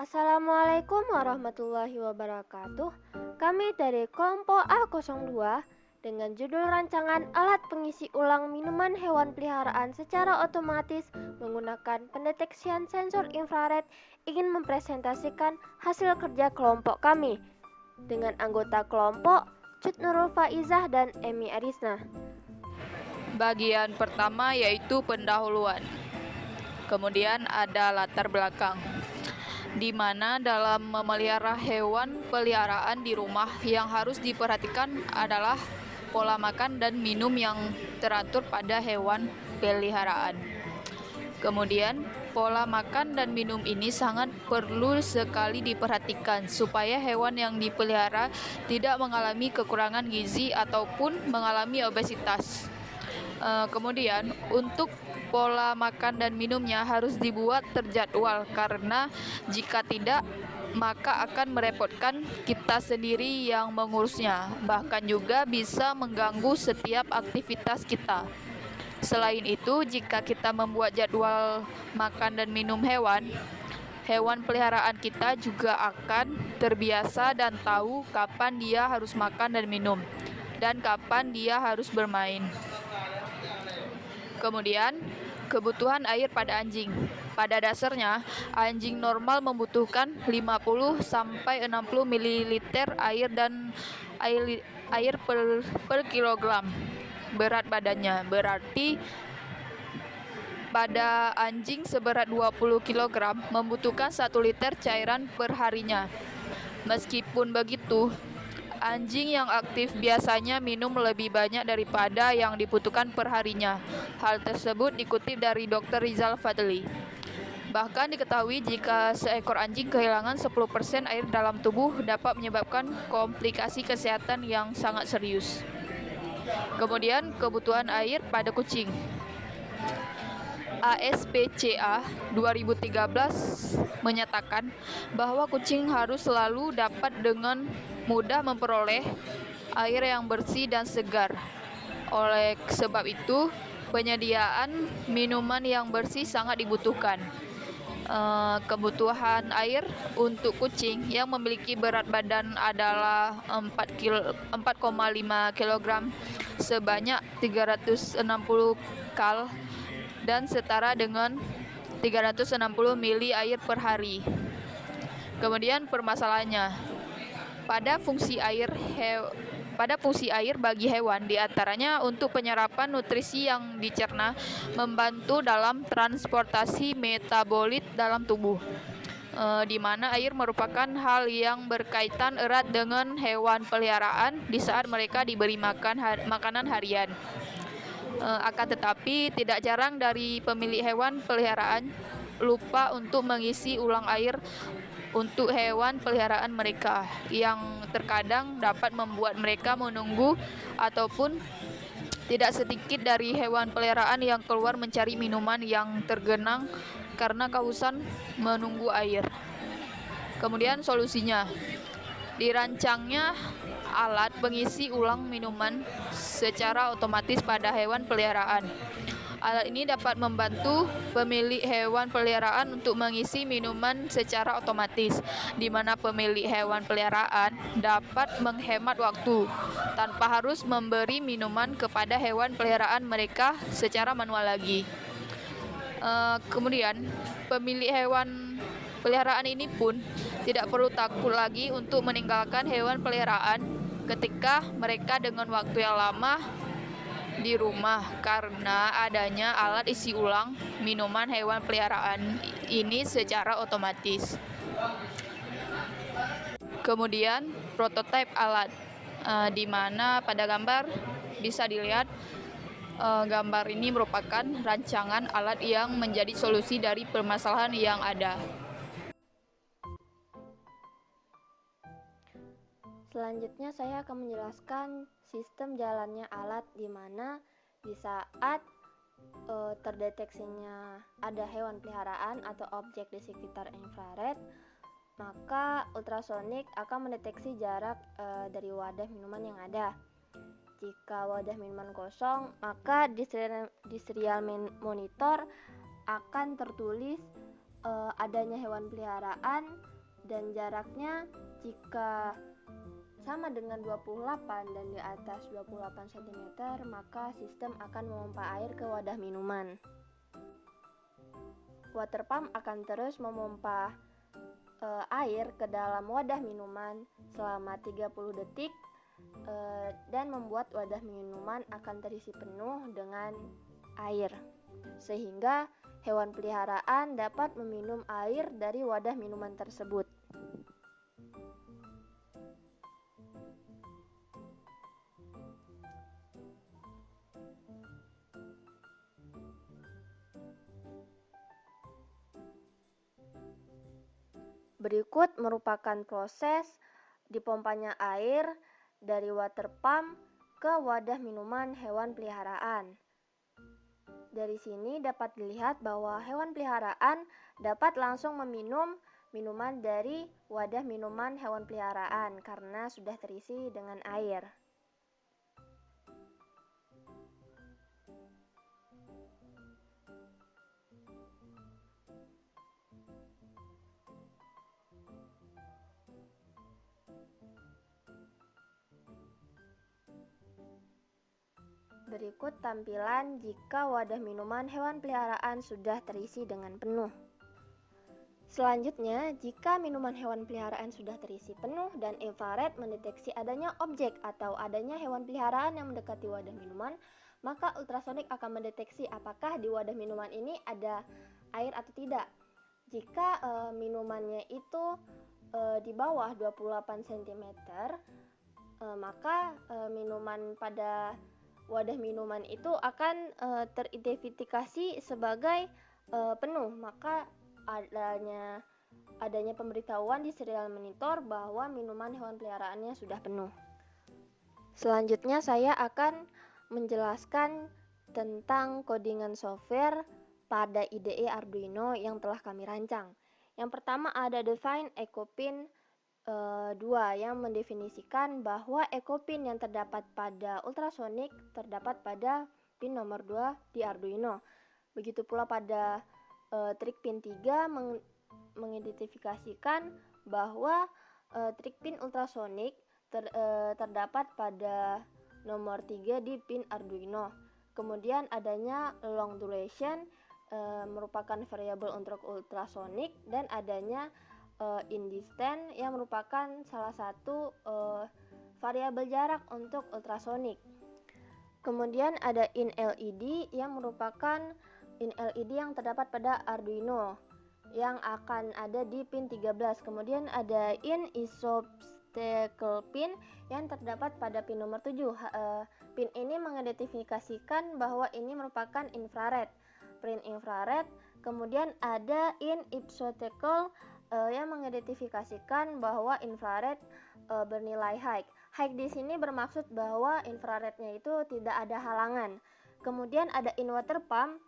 Assalamualaikum warahmatullahi wabarakatuh. Kami dari kelompok A02 dengan judul rancangan alat pengisi ulang minuman hewan peliharaan secara otomatis menggunakan pendeteksian sensor infrared ingin mempresentasikan hasil kerja kelompok kami dengan anggota kelompok Cut Nurul Faizah dan Emi Arisna. Bagian pertama yaitu pendahuluan. Kemudian ada latar belakang, di mana dalam memelihara hewan peliharaan di rumah yang harus diperhatikan adalah pola makan dan minum yang teratur pada hewan peliharaan. Kemudian, pola makan dan minum ini sangat perlu sekali diperhatikan supaya hewan yang dipelihara tidak mengalami kekurangan gizi ataupun mengalami obesitas. Kemudian untuk pola makan dan minumnya harus dibuat terjadwal karena jika tidak maka akan merepotkan kita sendiri yang mengurusnya, bahkan juga bisa mengganggu setiap aktivitas kita. Selain itu, jika kita membuat jadwal makan dan minum hewan peliharaan kita juga akan terbiasa dan tahu kapan dia harus makan dan minum dan kapan dia harus bermain. Kemudian, kebutuhan air pada anjing. Pada dasarnya, anjing normal membutuhkan 50 sampai 60 ml air dan air per kilogram berat badannya. Berarti pada anjing seberat 20 kg membutuhkan 1 liter cairan per harinya. Meskipun begitu, anjing yang aktif biasanya minum lebih banyak daripada yang dibutuhkan per harinya. Hal tersebut dikutip dari Dr. Rizal Fadli. Bahkan diketahui jika seekor anjing kehilangan 10% air dalam tubuh dapat menyebabkan komplikasi kesehatan yang sangat serius. Kemudian kebutuhan air pada kucing. ASPCA 2013 menyatakan bahwa kucing harus selalu dapat dengan mudah memperoleh air yang bersih dan segar. Oleh sebab itu, penyediaan minuman yang bersih sangat dibutuhkan. Kebutuhan air untuk kucing yang memiliki berat badan adalah 4,5 kg sebanyak 360 kal dan setara dengan 360 mili air per hari. Kemudian permasalahannya, pada fungsi air bagi hewan diantaranya untuk penyerapan nutrisi yang dicerna, membantu dalam transportasi metabolit dalam tubuh, di mana air merupakan hal yang berkaitan erat dengan hewan peliharaan di saat mereka diberi makanan harian. Akan tetapi tidak jarang dari pemilik hewan peliharaan lupa untuk mengisi ulang air untuk hewan peliharaan mereka, yang terkadang dapat membuat mereka menunggu ataupun tidak sedikit dari hewan peliharaan yang keluar mencari minuman yang tergenang karena kehausan menunggu air. Kemudian solusinya, dirancangnya alat pengisi ulang minuman secara otomatis pada hewan peliharaan. Alat ini dapat membantu pemilik hewan peliharaan untuk mengisi minuman secara otomatis, di mana pemilik hewan peliharaan dapat menghemat waktu tanpa harus memberi minuman kepada hewan peliharaan mereka secara manual lagi. Kemudian, pemilik hewan peliharaan ini pun tidak perlu takut lagi untuk meninggalkan hewan peliharaan ketika mereka dengan waktu yang lama di rumah karena adanya alat isi ulang minuman hewan peliharaan ini secara otomatis. Kemudian prototipe alat, di mana pada gambar bisa dilihat gambar ini merupakan rancangan alat yang menjadi solusi dari permasalahan yang ada. Selanjutnya saya akan menjelaskan sistem jalannya alat, di mana di saat terdeteksinya ada hewan peliharaan atau objek di sekitar infrared, maka ultrasonik akan mendeteksi jarak dari wadah minuman yang ada. Jika wadah minuman kosong, maka di serial monitor akan tertulis adanya hewan peliharaan dan jaraknya jika sama dengan 28 dan di atas 28 cm, maka sistem akan memompa air ke wadah minuman. Water pump akan terus memompa air ke dalam wadah minuman selama 30 detik dan membuat wadah minuman akan terisi penuh dengan air, sehingga hewan peliharaan dapat meminum air dari wadah minuman tersebut. Berikut merupakan proses dipompanya air dari water pump ke wadah minuman hewan peliharaan. Dari sini dapat dilihat bahwa hewan peliharaan dapat langsung meminum minuman dari wadah minuman hewan peliharaan karena sudah terisi dengan air. Berikut tampilan jika wadah minuman hewan peliharaan sudah terisi dengan penuh. Selanjutnya, jika minuman hewan peliharaan sudah terisi penuh dan infrared mendeteksi adanya objek atau adanya hewan peliharaan yang mendekati wadah minuman, maka ultrasonik akan mendeteksi apakah di wadah minuman ini ada air atau tidak. Jika minumannya itu di bawah 28 cm, maka minuman pada wadah minuman itu akan teridentifikasi sebagai penuh. Maka adanya pemberitahuan di serial monitor bahwa minuman hewan peliharaannya sudah penuh. Selanjutnya saya akan menjelaskan tentang codingan software pada IDE Arduino yang telah kami rancang. Yang pertama ada define EcoPin 2 yang mendefinisikan bahwa EcoPin yang terdapat pada ultrasonic terdapat pada pin nomor 2 di Arduino. Begitu pula pada trik pin 3 mengidentifikasikan bahwa trik pin ultrasonic terdapat pada nomor 3 di pin Arduino. Kemudian adanya long duration merupakan variabel untuk ultrasonic dan adanya in distance yang merupakan salah satu variabel jarak untuk ultrasonic. Kemudian ada in LED yang merupakan in LED yang terdapat pada Arduino yang akan ada di pin 13. Kemudian ada in isobstacle pin yang terdapat pada pin nomor 7. Pin ini mengidentifikasikan bahwa ini merupakan infrared, pin infrared. Kemudian ada in obstacle yang mengidentifikasikan bahwa infrared bernilai high. High di sini bermaksud bahwa infrarednya itu tidak ada halangan. Kemudian ada in water pump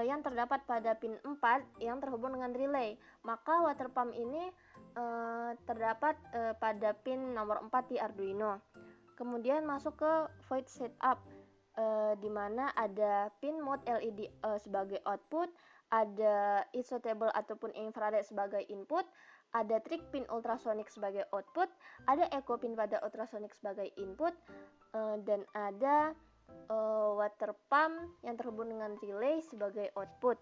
yang terdapat pada pin 4 yang terhubung dengan relay. Maka water pump ini terdapat pada pin nomor 4 di Arduino. Kemudian masuk ke void setup di mana ada pin mode LED sebagai output, ada isotable ataupun infrared sebagai input, ada trik pin ultrasonic sebagai output, ada echo pin pada ultrasonic sebagai input, dan ada water pump yang terhubung dengan relay sebagai output.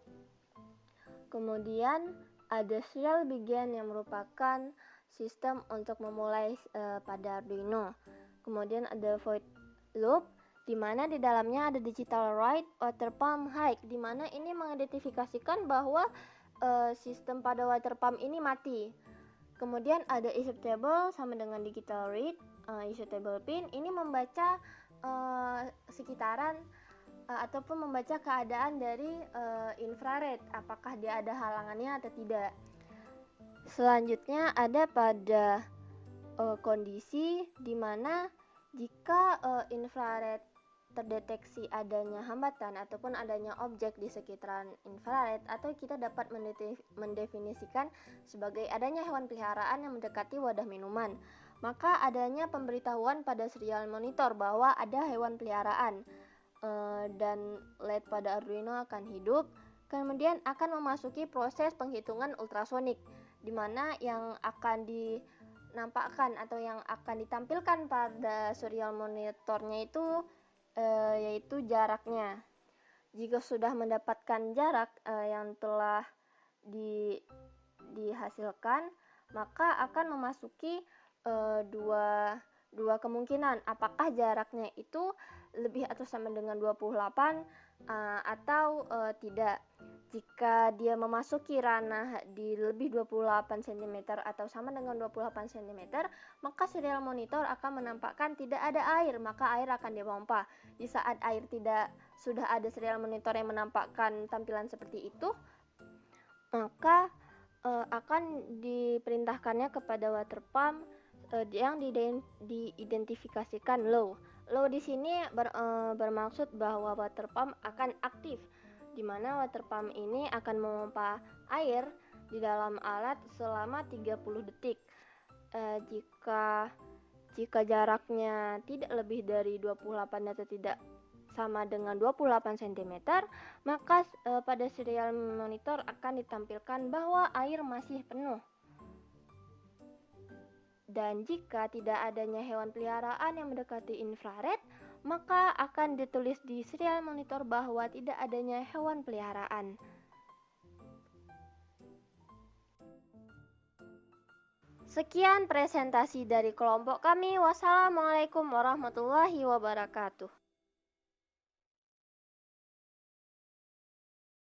Kemudian ada serial begin yang merupakan sistem untuk memulai pada Arduino. Kemudian ada void loop di mana di dalamnya ada digital write water pump high, di mana ini mengidentifikasikan bahwa sistem pada water pump ini mati. Kemudian ada isotable sama dengan digital read. Isotable pin ini membaca sekitaran ataupun membaca keadaan dari infrared, apakah dia ada halangannya atau tidak. Selanjutnya ada pada kondisi di mana jika infrared terdeteksi adanya hambatan ataupun adanya objek di sekitaran infrared, atau kita dapat mendefinisikan sebagai adanya hewan peliharaan yang mendekati wadah minuman, maka adanya pemberitahuan pada serial monitor bahwa ada hewan peliharaan dan LED pada Arduino akan hidup Kemudian akan memasuki proses penghitungan ultrasonik, di mana yang akan dinampakkan atau yang akan ditampilkan pada serial monitornya itu yaitu jaraknya. Jika sudah mendapatkan jarak yang telah dihasilkan, maka akan memasuki dua kemungkinan, apakah jaraknya itu lebih atau sama dengan 28 atau tidak. Jika dia memasuki ranah di lebih 28 cm atau sama dengan 28 cm, maka serial monitor akan menampakkan tidak ada air, maka air akan dipompa. Di saat air tidak, sudah ada serial monitor yang menampakkan tampilan seperti itu, maka akan diperintahkannya kepada water pump yang diidentifikasikan low. Low di sini bermaksud bahwa water pump akan aktif, di mana water pump ini akan memompa air di dalam alat selama 30 detik. Jika jaraknya tidak lebih dari 28 atau tidak sama dengan 28 cm, maka pada serial monitor akan ditampilkan bahwa air masih penuh. Dan jika tidak adanya hewan peliharaan yang mendekati infrared, maka akan ditulis di serial monitor bahwa tidak adanya hewan peliharaan. Sekian presentasi dari kelompok kami. Wassalamualaikum warahmatullahi wabarakatuh.